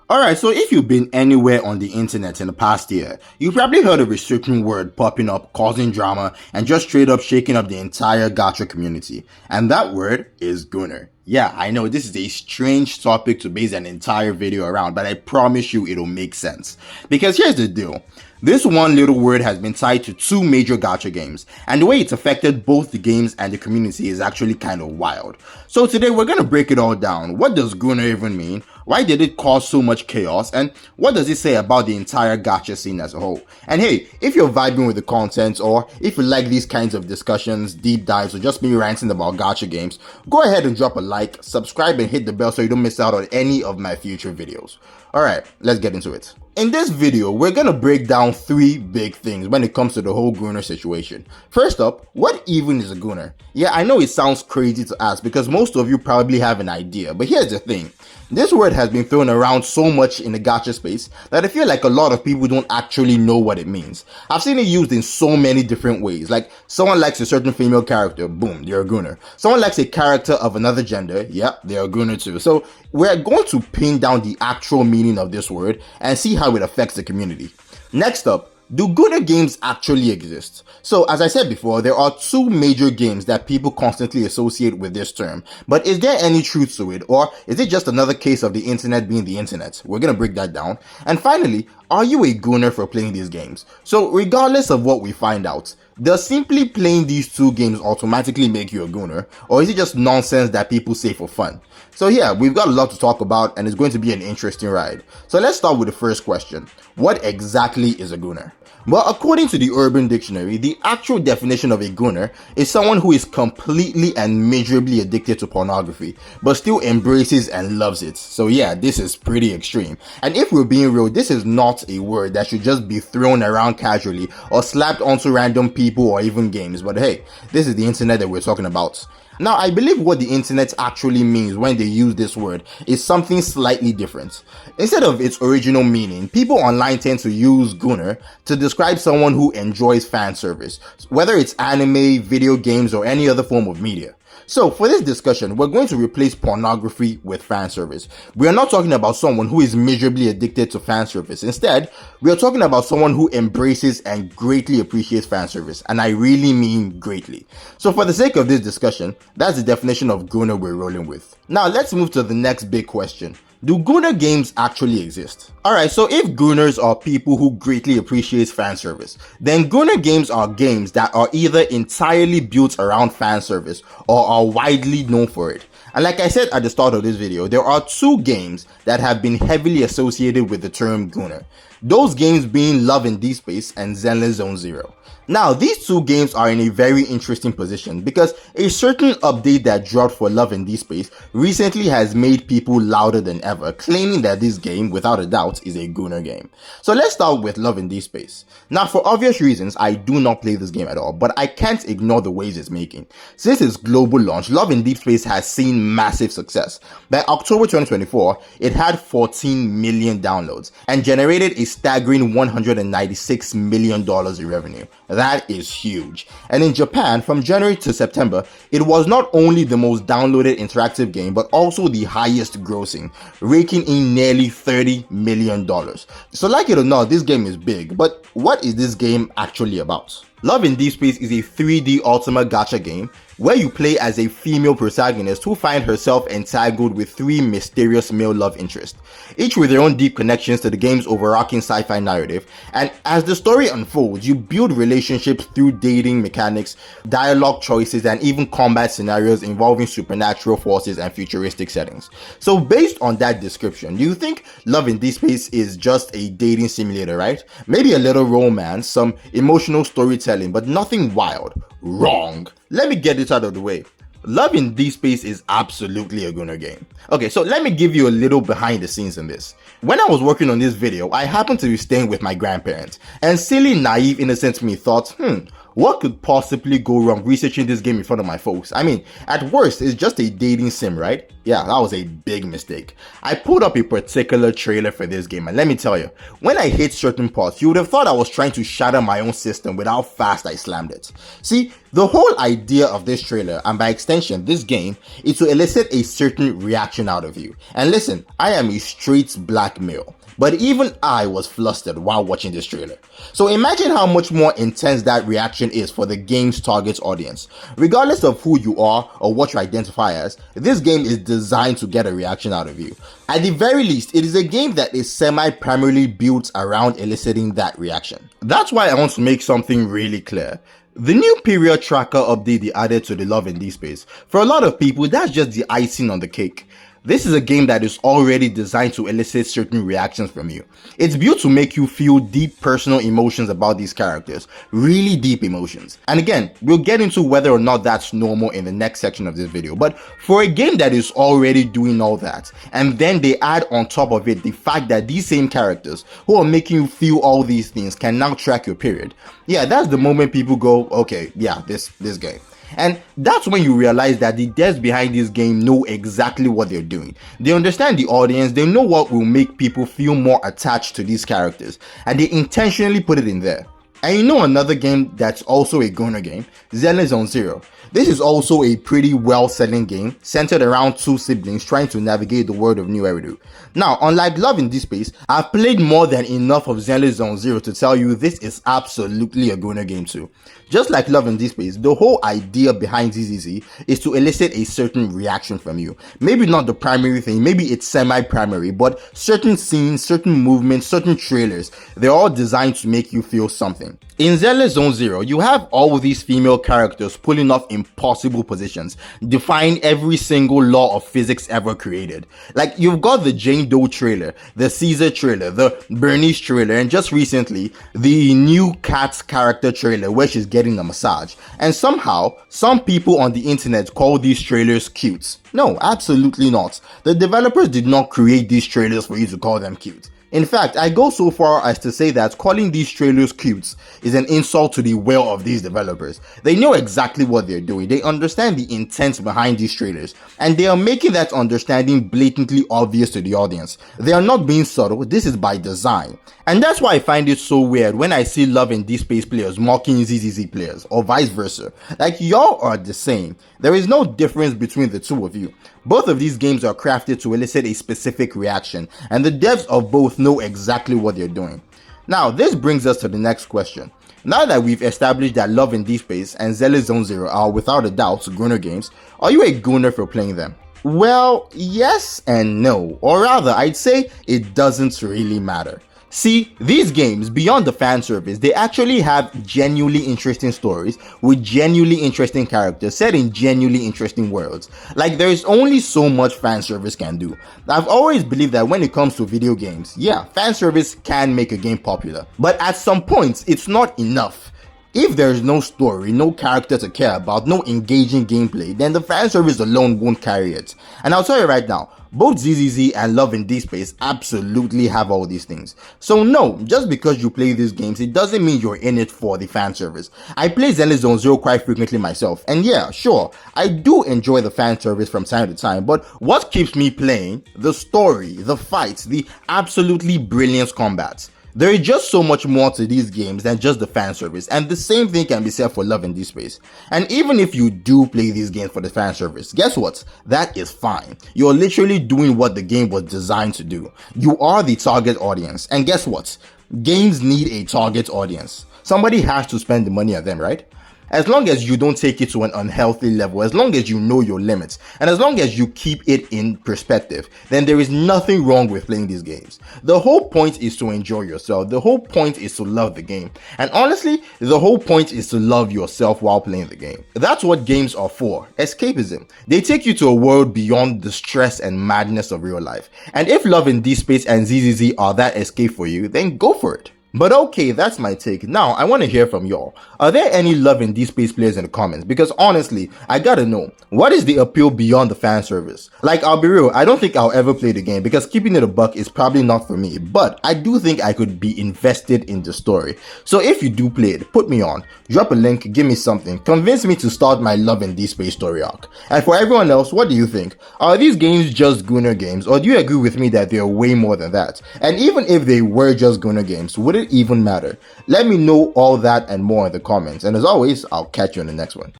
Alright, so if you've been anywhere on the internet in the past year, you've probably heard a restricting word popping up, causing drama, and just straight up shaking up the entire gacha community. And that word is Gooner. Yeah, I know this is a strange topic to base an entire video around, but I promise you it'll make sense. Because here's the deal. This one little word has been tied to two major gacha games, and the way it's affected both the games and the community is actually kind of wild. So today we're gonna break it all down. What does Gooner even mean? Why did it cause so much chaos? And what does it say about the entire gacha scene as a whole? And hey, if you're vibing with the content, or if you like these kinds of discussions, deep dives, or just me ranting about gacha games, go ahead and drop a like, subscribe, and hit the bell so you don't miss out on any of my future videos. Alright, let's get into it. In this video, we're gonna break down three big things when it comes to the whole Gooner situation. First up, what even is a Gooner? Yeah, I know it sounds crazy to ask because most of you probably have an idea, but here's the thing. This word has been thrown around so much in the gacha space that I feel like a lot of people don't actually know what it means. I've seen it used in so many different ways, like someone likes a certain female character, boom, they're a Gooner. Someone likes a character of another gender, yep, they're a Gooner too. So we're going to pin down the actual meaning of this word and see how it affects the community. Next up, do Gooner games actually exist? So as I said before, there are two major games that people constantly associate with this term, but is there any truth to it, or is it just another case of the internet being the internet? We're gonna break that down. And finally, are you a Gooner for playing these games? So regardless of what we find out, does simply playing these two games automatically make you a Gooner, or is it just nonsense that people say for fun? So yeah, we've got a lot to talk about and it's going to be an interesting ride. So let's start with the first question. What exactly is a Gooner? Well, according to the Urban Dictionary, the actual definition of a Gooner is someone who is completely and miserably addicted to pornography, but still embraces and loves it. So yeah, this is pretty extreme. And if we're being real, this is not a word that should just be thrown around casually or slapped onto random people or even games. But hey, this is the internet that we're talking about. Now, I believe what the internet actually means when they use this word is something slightly different. Instead of its original meaning, people online tend to use Gooner to describe someone who enjoys fan service, whether it's anime, video games, or any other form of media. So for this discussion, we're going to replace pornography with fan service. We are not talking about someone who is miserably addicted to fan service. Instead, we are talking about someone who embraces and greatly appreciates fan service. And I really mean greatly. So for the sake of this discussion, that's the definition of Gooner we're rolling with. Now let's move to the next big question. Do Gooner games actually exist? Alright, so if Gooners are people who greatly appreciate fan service, then Gooner games are games that are either entirely built around fan service or are widely known for it. And like I said at the start of this video, there are two games that have been heavily associated with the term Gooner. Those games being Love in Deepspace and Zenless Zone Zero. Now, these two games are in a very interesting position because a certain update that dropped for Love in Deepspace recently has made people louder than ever, claiming that this game, without a doubt, is a Gooner game. So let's start with Love in Deepspace. Now, for obvious reasons, I do not play this game at all, but I can't ignore the waves it's making. Since its global launch, Love in Deepspace has seen massive success. By October 2024, it had 14 million downloads and generated a staggering $196 million in revenue. That is huge. And in Japan, from January to September, it was not only the most downloaded interactive game, but also the highest grossing, raking in nearly $30 million. So like it or not, this game is big, but what is this game actually about? Love in Deepspace is a 3D ultimate gacha game where you play as a female protagonist who finds herself entangled with three mysterious male love interests, each with their own deep connections to the game's overarching sci-fi narrative. And as the story unfolds, you build relationships through dating mechanics, dialogue choices, and even combat scenarios involving supernatural forces and futuristic settings. So based on that description, do you think Love in Deepspace is just a dating simulator, right? Maybe a little romance, some emotional storytelling, but nothing wild. Wrong. Let me get this out of the way. Love in Deepspace is absolutely a Gooner game. Okay, so let me give you a little behind the scenes in this. When I was working on this video, I happened to be staying with my grandparents, and silly, naive, innocent me thought, What could possibly go wrong researching this game in front of my folks? I mean, at worst, it's just a dating sim, right? Yeah, that was a big mistake. I pulled up a particular trailer for this game, and let me tell you, when I hit certain parts, you would have thought I was trying to shatter my own system with how fast I slammed it. See, the whole idea of this trailer, and by extension this game, is to elicit a certain reaction out of you. And listen, I am a straight black male, but even I was flustered while watching this trailer. So imagine how much more intense that reaction is for the game's target audience. Regardless of who you are or what you identify as, this game is designed to get a reaction out of you. At the very least, it is a game that is semi-primarily built around eliciting that reaction. That's why I want to make something really clear. The new period tracker update they added to the Love and Deepspace, for a lot of people, that's just the icing on the cake. This is a game that is already designed to elicit certain reactions from you. It's built to make you feel deep personal emotions about these characters, really deep emotions. And again, we'll get into whether or not that's normal in the next section of this video, but for a game that is already doing all that, and then they add on top of it the fact that these same characters who are making you feel all these things can now track your period, yeah, that's the moment people go, okay, yeah, this game. And that's when you realize that the devs behind this game know exactly what they're doing. They understand the audience, they know what will make people feel more attached to these characters, and they intentionally put it in there. And you know another game that's also a Gooner game? Zenless Zone Zero. This is also a pretty well-selling game, centered around two siblings trying to navigate the world of New Eridu. Now, unlike Love in Deepspace, I've played more than enough of Zenless Zone Zero to tell you this is absolutely a Gooner game too. Just like Love in Deepspace, the whole idea behind ZZZ is to elicit a certain reaction from you. Maybe not the primary thing, maybe it's semi-primary, but certain scenes, certain movements, certain trailers, they're all designed to make you feel something. In Zenless Zone Zero, you have all these female characters pulling off impossible positions, defying every single law of physics ever created. Like, you've got the Jane Doe trailer, the Caesar trailer, the Bernice trailer, and just recently, the new Cat's character trailer where she's getting a massage. And somehow, some people on the internet call these trailers cute. No, absolutely not. The developers did not create these trailers for you to call them cute. In fact, I go so far as to say that calling these trailers cute is an insult to the will of these developers. They know exactly what they're doing, they understand the intent behind these trailers, and they are making that understanding blatantly obvious to the audience. They are not being subtle, this is by design. And that's why I find it so weird when I see Love and Deepspace players mocking ZZZ players, or vice versa. Like, y'all are the same. There is no difference between the two of you. Both of these games are crafted to elicit a specific reaction, and the devs of both know exactly what they're doing. Now, this brings us to the next question. Now that we've established that Love in Deepspace and Zenless Zone Zero are without a doubt Gooner games, are you a Gooner for playing them? Well, yes and no, or rather, I'd say it doesn't really matter. See, these games, beyond the fan service, they actually have genuinely interesting stories with genuinely interesting characters set in genuinely interesting worlds. Like, there is only so much fan service can do. I've always believed that when it comes to video games, yeah, fan service can make a game popular, but at some points, it's not enough. If there's no story, no character to care about, no engaging gameplay, then the fan service alone won't carry it. And I'll tell you right now, both ZZZ and Love in Deepspace absolutely have all these things. So no, just because you play these games, it doesn't mean you're in it for the fan service. I play Zenless Zone Zero quite frequently myself, and yeah, sure, I do enjoy the fan service from time to time, but what keeps me playing? The story, the fights, the absolutely brilliant combat. There is just so much more to these games than just the fan service, and the same thing can be said for Love in Deepspace. And even if you do play these games for the fan service, guess what? That is fine. You're literally doing what the game was designed to do. You are the target audience, and guess what? Games need a target audience. Somebody has to spend the money on them, right? As long as you don't take it to an unhealthy level, as long as you know your limits, and as long as you keep it in perspective, then there is nothing wrong with playing these games. The whole point is to enjoy yourself. The whole point is to love the game. And honestly, the whole point is to love yourself while playing the game. That's what games are for. Escapism. They take you to a world beyond the stress and madness of real life. And if Love in Deepspace and ZZZ are that escape for you, then go for it. But okay, that's my take. Now, I want to hear from y'all. Are there any love in Deepspace players in the comments? Because honestly, I gotta know, what is the appeal beyond the fan service? Like, I'll be real, I don't think I'll ever play the game because keeping it a buck is probably not for me, but I do think I could be invested in the story. So if you do play it, put me on, drop a link, give me something, convince me to start my love in Deepspace story arc. And for everyone else, what do you think? Are these games just Gooner games, or do you agree with me that they're way more than that? And even if they were just Gooner games, would it even matter? Let me know all that and more in the comments. And as always, I'll catch you in the next one.